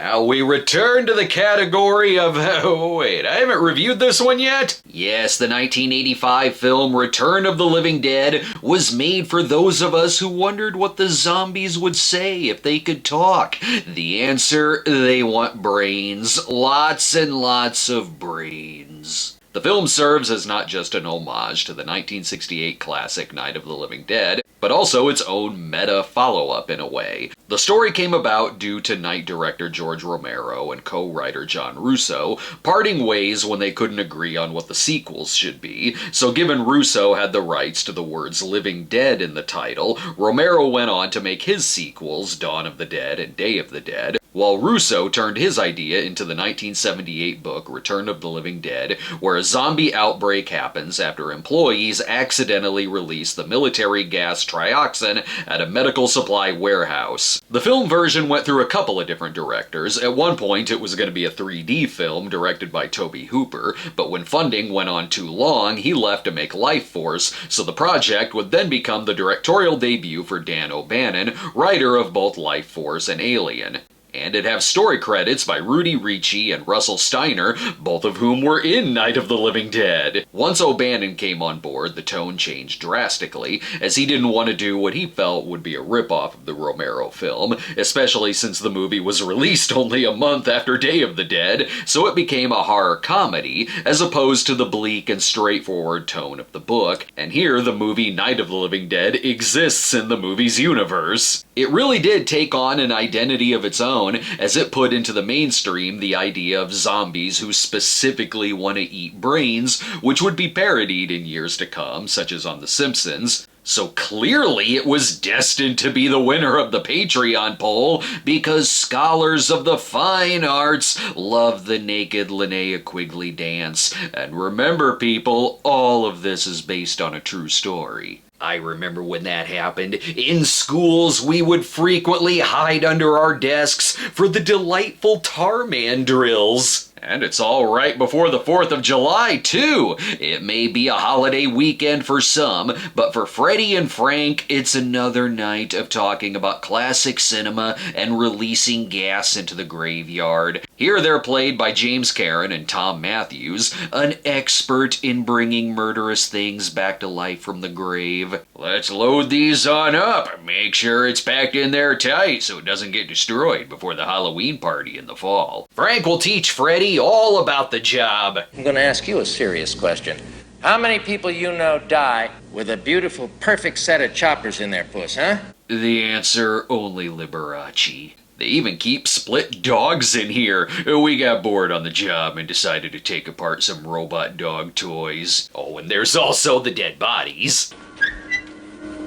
Now we return to the category of, wait, I haven't reviewed this one yet? Yes, the 1985 film Return of the Living Dead was made for those of us who wondered what the zombies would say if they could talk. The answer, they want brains. Lots and lots of brains. The film serves as not just an homage to the 1968 classic Night of the Living Dead, but also its own meta follow-up in a way. The story came about due to Night director George Romero and co-writer John Russo parting ways when they couldn't agree on what the sequels should be, so given Russo had the rights to the words Living Dead in the title, Romero went on to make his sequels Dawn of the Dead and Day of the Dead, while Russo turned his idea into the 1978 book Return of the Living Dead, where a zombie outbreak happens after employees accidentally release the military gas trioxin at a medical supply warehouse. The film version went through a couple of different directors. At one point it was going to be a 3D film directed by Tobe Hooper, but when funding went on too long, he left to make Life Force, so the project would then become the directorial debut for Dan O'Bannon, writer of both Life Force and Alien. And it'd have story credits by Rudy Ricci and Russell Steiner, both of whom were in Night of the Living Dead. Once O'Bannon came on board, the tone changed drastically, as he didn't want to do what he felt would be a ripoff of the Romero film, especially since the movie was released only a month after Day of the Dead, so it became a horror comedy, as opposed to the bleak and straightforward tone of the book, and here the movie Night of the Living Dead exists in the movie's universe. It really did take on an identity of its own, as it put into the mainstream the idea of zombies who specifically want to eat brains, which would be parodied in years to come, such as on The Simpsons. So clearly it was destined to be the winner of the Patreon poll, because scholars of the fine arts love the naked Linnea Quigley dance. And remember, people, all of this is based on a true story. I remember when that happened. In schools, we would frequently hide under our desks for the delightful Tarman drills. And it's all right before the 4th of July, too. It may be a holiday weekend for some, but for Freddie and Frank, it's another night of talking about classic cinema and releasing gas into the graveyard. Here they're played by James Karen and Tom Matthews, an expert in bringing murderous things back to life from the grave. Let's load these on up. Make sure it's packed in there tight so it doesn't get destroyed before the Halloween party in the fall. Frank will teach Freddie all about the job. I'm going to ask you a serious question. How many people you know die with a beautiful, perfect set of choppers in their puss, huh? The answer, only Liberace. They even keep split dogs in here. We got bored on the job and decided to take apart some robot dog toys. Oh, and there's also the dead bodies.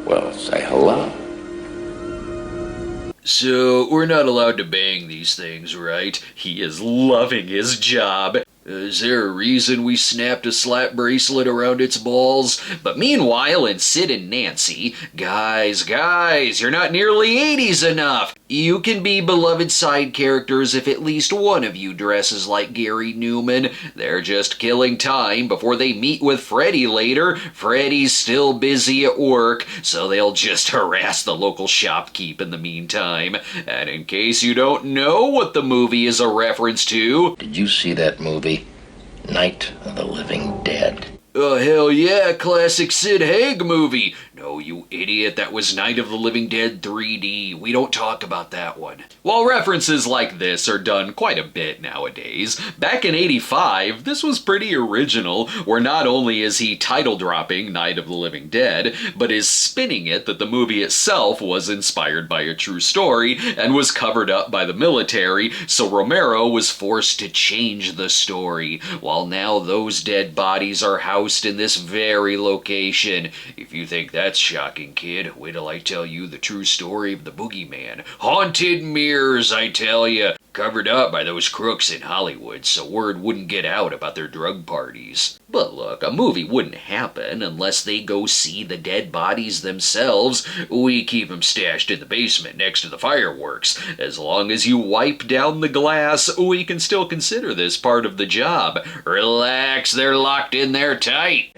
Well, say hello. So, we're not allowed to bang these things, right? He is loving his job. Is there a reason we snapped a slap bracelet around its balls? But meanwhile, in Sid and Nancy, guys, you're not nearly 80s enough. You can be beloved side characters if at least one of you dresses like Gary Newman. They're just killing time before they meet with Freddie later. Freddie's still busy at work, so they'll just harass the local shopkeep in the meantime. And in case you don't know what the movie is a reference to... Did you see that movie? Night of the Living Dead. Oh, hell yeah, classic Sid Haig movie. No, you idiot, that was Night of the Living Dead 3D. We don't talk about that one. While references like this are done quite a bit nowadays, back in '85, this was pretty original, where not only is he title-dropping Night of the Living Dead, but is spinning it that the movie itself was inspired by a true story and was covered up by the military, so Romero was forced to change the story, while now those dead bodies are housed in this very location. If you think that's shocking, kid, wait till I tell you the true story of the boogeyman. Haunted mirrors, I tell ya. Covered up by those crooks in Hollywood so word wouldn't get out about their drug parties. But look, a movie wouldn't happen unless they go see the dead bodies themselves. We keep them stashed in the basement next to the fireworks. As long as you wipe down the glass, we can still consider this part of the job. Relax, they're locked in there tight.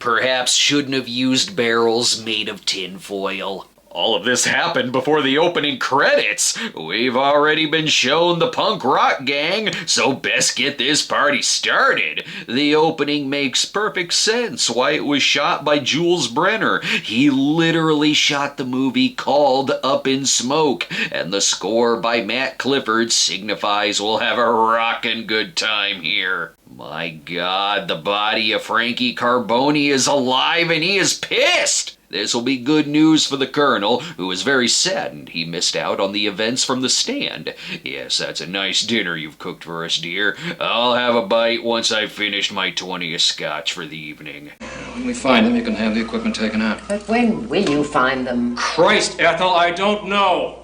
Perhaps shouldn't have used barrels made of tinfoil. All of this happened before the opening credits. We've already been shown the punk rock gang, so best get this party started. The opening makes perfect sense why it was shot by Jules Brenner. He literally shot the movie called Up in Smoke, and the score by Matt Clifford signifies we'll have a rockin' good time here. My God, the body of Frankie Carboni is alive and he is pissed! This will be good news for the Colonel, who is very saddened he missed out on the events from the stand. Yes, that's a nice dinner you've cooked for us, dear. I'll have a bite once I've finished my 20th scotch for the evening. When we find them, you can have the equipment taken out. But when will you find them? Christ, Ethel, I don't know!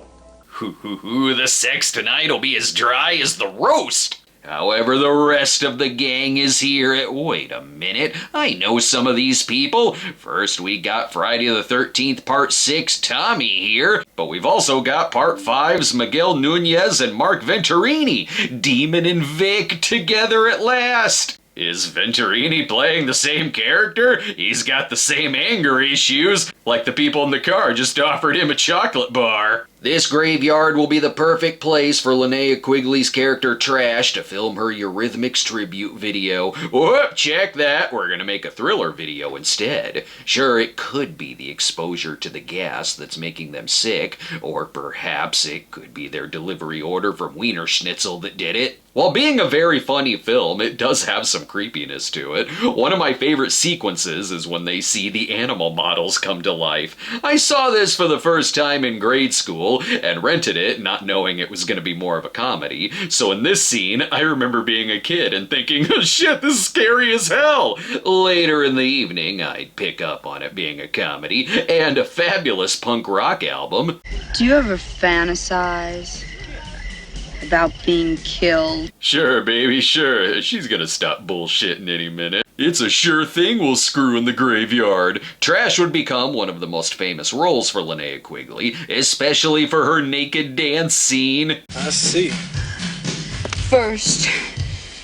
The sex tonight will be as dry as the roast. However, the rest of the gang is here. Wait a minute, I know some of these people. First, we got Friday the 13th Part 6 Tommy here, but we've also got Part 5's Miguel Nunez and Mark Venturini. Demon and Vic together at last. Is Venturini playing the same character? He's got the same anger issues, like the people in the car just offered him a chocolate bar. This graveyard will be the perfect place for Linnea Quigley's character Trash to film her Eurythmics tribute video. Whoop, check that, we're gonna make a thriller video instead. Sure, it could be the exposure to the gas that's making them sick, or perhaps it could be their delivery order from Wiener Schnitzel that did it. While being a very funny film, it does have some creepiness to it. One of my favorite sequences is when they see the animal models come to life. I saw this for the first time in grade school and rented it, not knowing it was going to be more of a comedy. So in this scene, I remember being a kid and thinking, oh shit, this is scary as hell. Later in the evening, I'd pick up on it being a comedy and a fabulous punk rock album. Do you ever fantasize about being killed? Sure, baby, sure. She's gonna stop bullshitting any minute. It's a sure thing we'll screw in the graveyard. Trash would become one of the most famous roles for Linnea Quigley, especially for her naked dance scene. I see. First,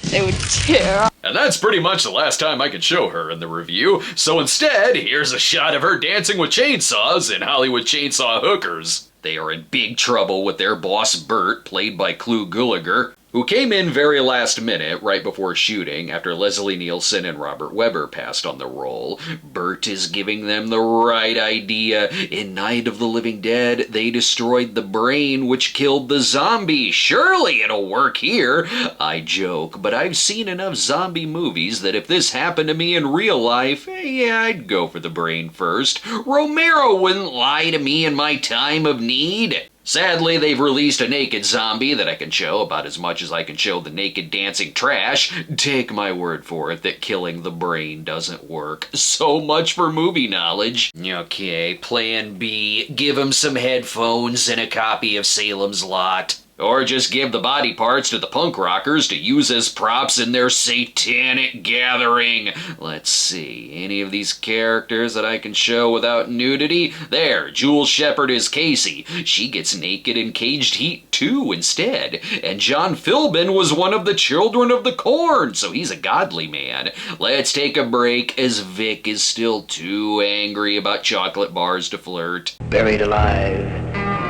they would tear. And that's pretty much the last time I could show her in the review, so instead, here's a shot of her dancing with chainsaws in Hollywood Chainsaw Hookers. They are in big trouble with their boss Bert, played by Clu Gulager, who came in very last minute, right before shooting, after Leslie Nielsen and Robert Webber passed on the role. Bert is giving them the right idea. In Night of the Living Dead, they destroyed the brain which killed the zombie. Surely it'll work here. I joke, but I've seen enough zombie movies that if this happened to me in real life, yeah, I'd go for the brain first. Romero wouldn't lie to me in my time of need. Sadly, they've released a naked zombie that I can show about as much as I can show the naked dancing Trash. Take my word for it that killing the brain doesn't work. So much for movie knowledge. Okay, plan B. Give him some headphones and a copy of Salem's Lot. Or just give the body parts to the punk rockers to use as props in their satanic gathering. Let's see, any of these characters that I can show without nudity? There, Jules Shepard is Casey. She gets naked in Caged Heat 2 instead. And John Philbin was one of the Children of the Corn, so he's a godly man. Let's take a break as Vic is still too angry about chocolate bars to flirt. Buried alive,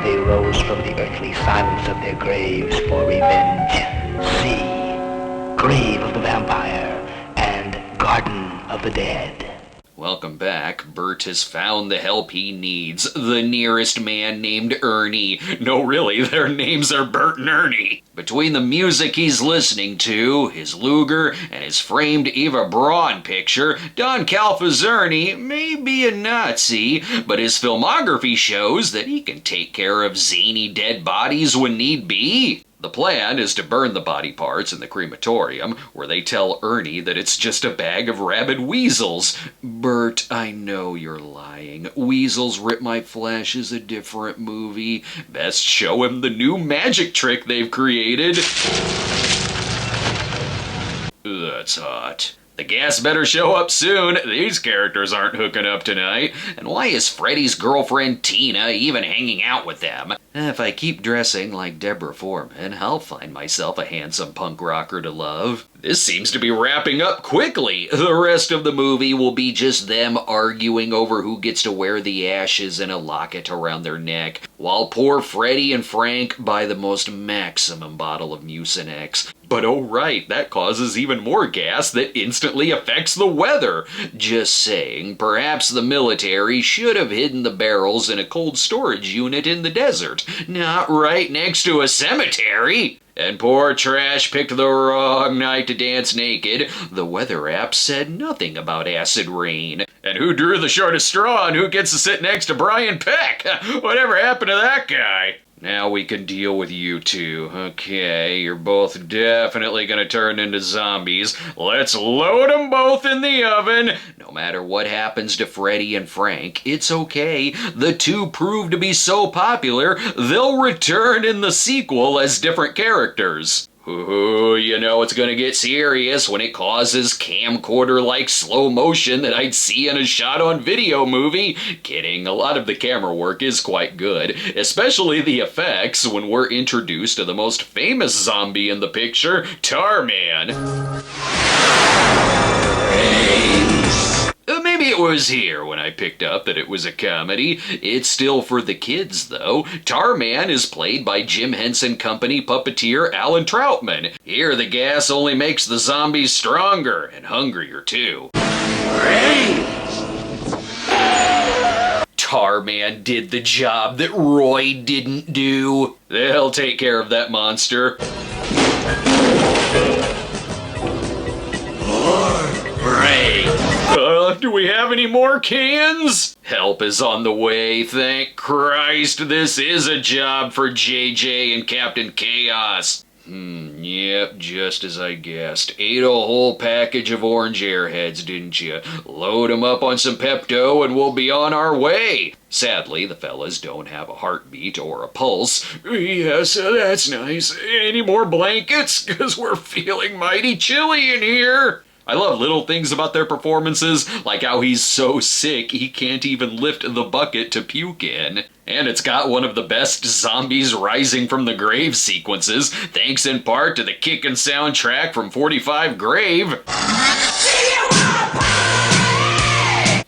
they rose from the earthly silence of their graves for revenge. See, Grave of the Vampire and Garden of the Dead. Welcome back. Bert has found the help he needs. The nearest man named Ernie. No, really, their names are Bert and Ernie. Between the music he's listening to, his Luger, and his framed Eva Braun picture, Don Calfazerni may be a Nazi, but his filmography shows that he can take care of zany dead bodies when need be. The plan is to burn the body parts in the crematorium, where they tell Ernie that it's just a bag of rabid weasels. Bert, I know you're lying. Weasels Rip My Flesh is a different movie. Best show him the new magic trick they've created. That's hot. The gas better show up soon. These characters aren't hooking up tonight. And why is Freddy's girlfriend Tina even hanging out with them? If I keep dressing like Deborah Foreman, I'll find myself a handsome punk rocker to love. This seems to be wrapping up quickly. The rest of the movie will be just them arguing over who gets to wear the ashes in a locket around their neck, while poor Freddy and Frank buy the most maximum bottle of Mucinex. But oh right, that causes even more gas that instantly affects the weather. Just saying, perhaps the military should have hidden the barrels in a cold storage unit in the desert, not right next to a cemetery. And poor Trash picked the wrong night to dance naked. The weather app said nothing about acid rain. And who drew the shortest straw and who gets to sit next to Brian Peck? Whatever happened to that guy? Now we can deal with you two. Okay, you're both definitely gonna turn into zombies. Let's load them both in the oven. No matter what happens to Freddy and Frank, it's okay. The two proved to be so popular, they'll return in the sequel as different characters. Ooh, you know it's gonna get serious when it causes camcorder-like slow motion that I'd see in a shot-on-video movie. Kidding, a lot of the camera work is quite good, especially the effects when we're introduced to the most famous zombie in the picture, Tarman. Maybe it was here when I picked up that it was a comedy. It's still for the kids, though. Tarman is played by Jim Henson Company puppeteer Alan Troutman. Here, the gas only makes the zombies stronger and hungrier, too. Tarman did the job that Roy didn't do. They'll take care of that monster. Do we have any more cans? Help is on the way, thank Christ. This is a job for JJ and Captain Chaos. Yep, just as I guessed. Ate a whole package of orange airheads, didn't you? Load 'em up on some Pepto and we'll be on our way. Sadly, the fellas don't have a heartbeat or a pulse. Yes, that's nice. Any more blankets? 'Cause we're feeling mighty chilly in here. I love little things about their performances, like how he's so sick he can't even lift the bucket to puke in. And it's got one of the best zombies rising from the grave sequences, thanks in part to the kickin' soundtrack from 45 Grave.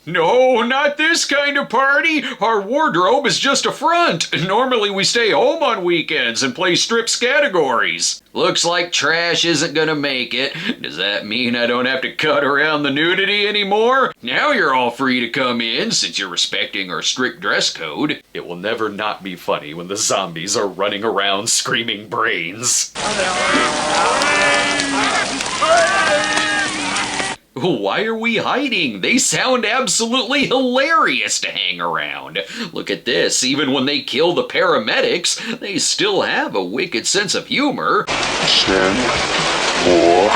No, not this kind of party! Our wardrobe is just a front. Normally we stay home on weekends and play strips categories. Looks like Trash isn't gonna make it. Does that mean I don't have to cut around the nudity anymore? Now you're all free to come in since you're respecting our strict dress code. It will never not be funny when the zombies are running around screaming brains. Why are we hiding? They sound absolutely hilarious to hang around. Look at this, even when they kill the paramedics, they still have a wicked sense of humor. Send more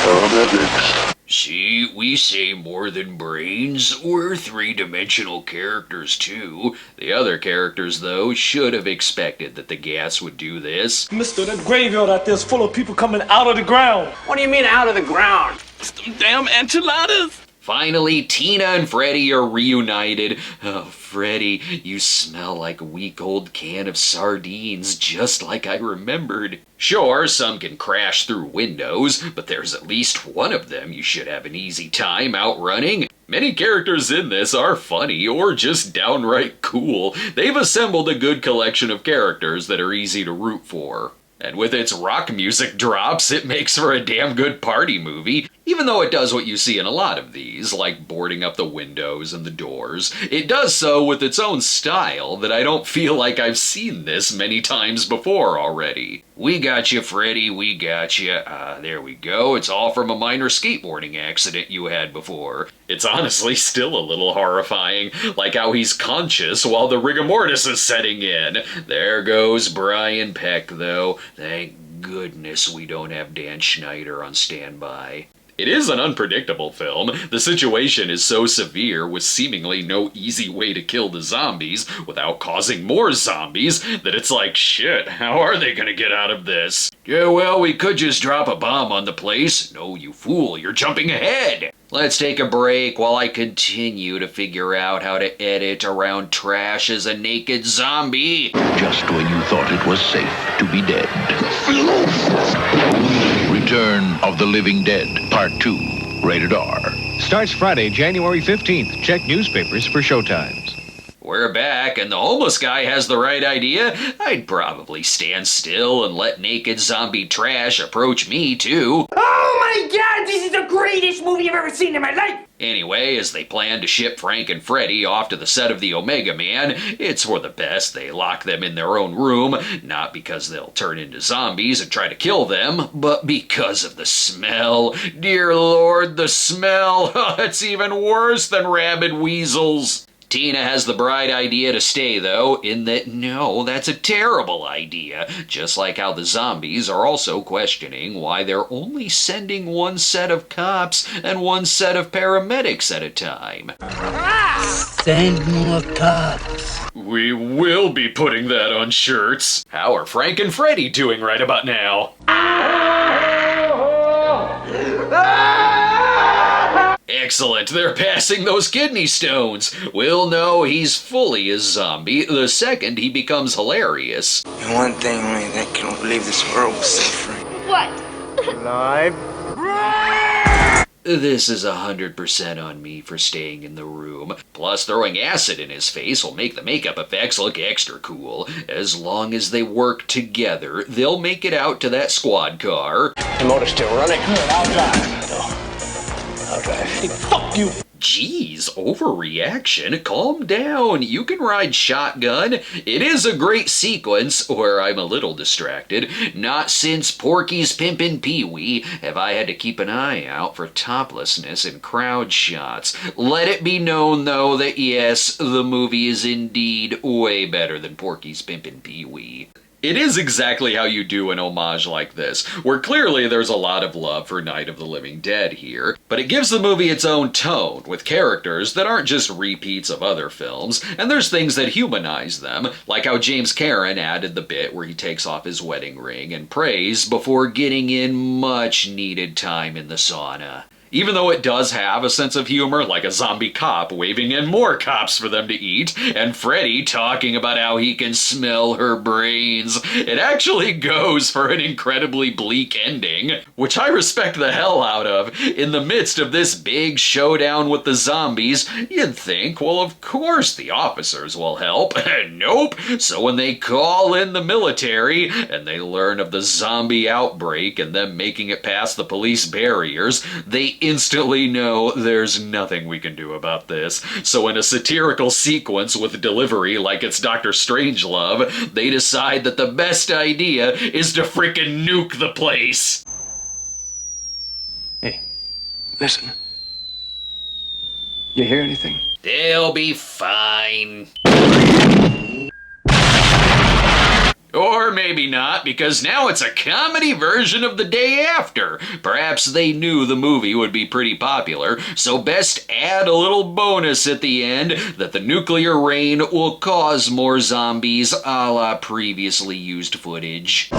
paramedics. See, we say more than brains. We're three-dimensional characters, too. The other characters, though, should have expected that the gas would do this. Mister, that graveyard out there is full of people coming out of the ground. What do you mean out of the ground? Them damn enchiladas. Finally, Tina and Freddy are reunited. Oh, Freddy, you smell like a week-old can of sardines, just like I remembered. Sure, some can crash through windows, but there's at least one of them you should have an easy time outrunning. Many characters in this are funny or just downright cool. They've assembled a good collection of characters that are easy to root for. And with its rock music drops, it makes for a damn good party movie. Even though it does what you see in a lot of these, like boarding up the windows and the doors, it does so with its own style that I don't feel like I've seen this many times before already. We got you, Freddy, we got you. There we go. It's all from a minor skateboarding accident you had before. It's honestly still a little horrifying, like how he's conscious while the rigor mortis is setting in. There goes Brian Peck, though. Thank goodness we don't have Dan Schneider on standby. It is an unpredictable film. The situation is so severe with seemingly no easy way to kill the zombies without causing more zombies that it's like, shit, how are they gonna get out of this? Yeah, well, we could just drop a bomb on the place. No, you fool, you're jumping ahead. Let's take a break while I continue to figure out how to edit around Trash as a naked zombie. Just when you thought it was safe to be dead. Return of the Living Dead, Part 2, rated R. Starts Friday, January 15th. Check newspapers for showtimes. We're back, and the homeless guy has the right idea. I'd probably stand still and let naked zombie trash approach me, too. Oh my god, this is the greatest movie I've ever seen in my life! Anyway, as they plan to ship Frank and Freddy off to the set of the Omega Man, it's for the best they lock them in their own room, not because they'll turn into zombies and try to kill them, but because of the smell. Dear Lord, the smell! It's even worse than rabid weasels. Tina has the bright idea to stay, though, in that, no, that's a terrible idea. Just like how the zombies are also questioning why they're only sending one set of cops and one set of paramedics at a time. Send more cops. We will be putting that on shirts. How are Frank and Freddy doing right about now? Excellent, they're passing those kidney stones. We'll know he's fully a zombie the second he becomes hilarious. And one thing only that can believe this world was suffering. What? Alive? This is 100% on me for staying in the room. Plus, throwing acid in his face will make the makeup effects look extra cool. As long as they work together, they'll make it out to that squad car. The motor's still running. Good, I'll drive. I'll drive. Hey, fuck you. Jeez, overreaction. Calm down. You can ride shotgun. It is a great sequence, where I'm a little distracted. Not since Porky's Pimpin' Pee-wee have I had to keep an eye out for toplessness in crowd shots. Let it be known, though, that yes, the movie is indeed way better than Porky's Pimpin' Pee-wee. It is exactly how you do an homage like this, where clearly there's a lot of love for Night of the Living Dead here, but it gives the movie its own tone, with characters that aren't just repeats of other films, and there's things that humanize them, like how James Karen added the bit where he takes off his wedding ring and prays before getting in much needed time in the sauna. Even though it does have a sense of humor, like a zombie cop waving in more cops for them to eat, and Freddy talking about how he can smell her brains, it actually goes for an incredibly bleak ending, which I respect the hell out of. In the midst of this big showdown with the zombies, you'd think, well, of course the officers will help. Nope. So when they call in the military, and they learn of the zombie outbreak and them making it past the police barriers, they instantly know there's nothing we can do about this. So in a satirical sequence with delivery like it's Dr. Strangelove, they decide that the best idea is to frickin' nuke the place. Hey, listen. You hear anything? They'll be fine. Or maybe not, because now it's a comedy version of The Day After. Perhaps they knew the movie would be pretty popular, so best add a little bonus at the end that the nuclear rain will cause more zombies, a la previously used footage.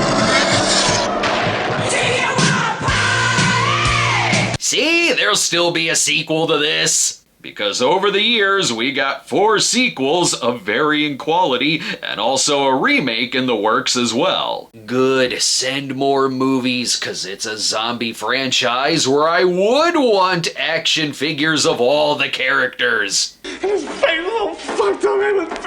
See, there'll still be a sequel to this. Because over the years, we got 4 sequels of varying quality, and also a remake in the works as well. Good, send more movies, cause it's a zombie franchise where I would want action figures of all the characters. And his face was all fucked up and it was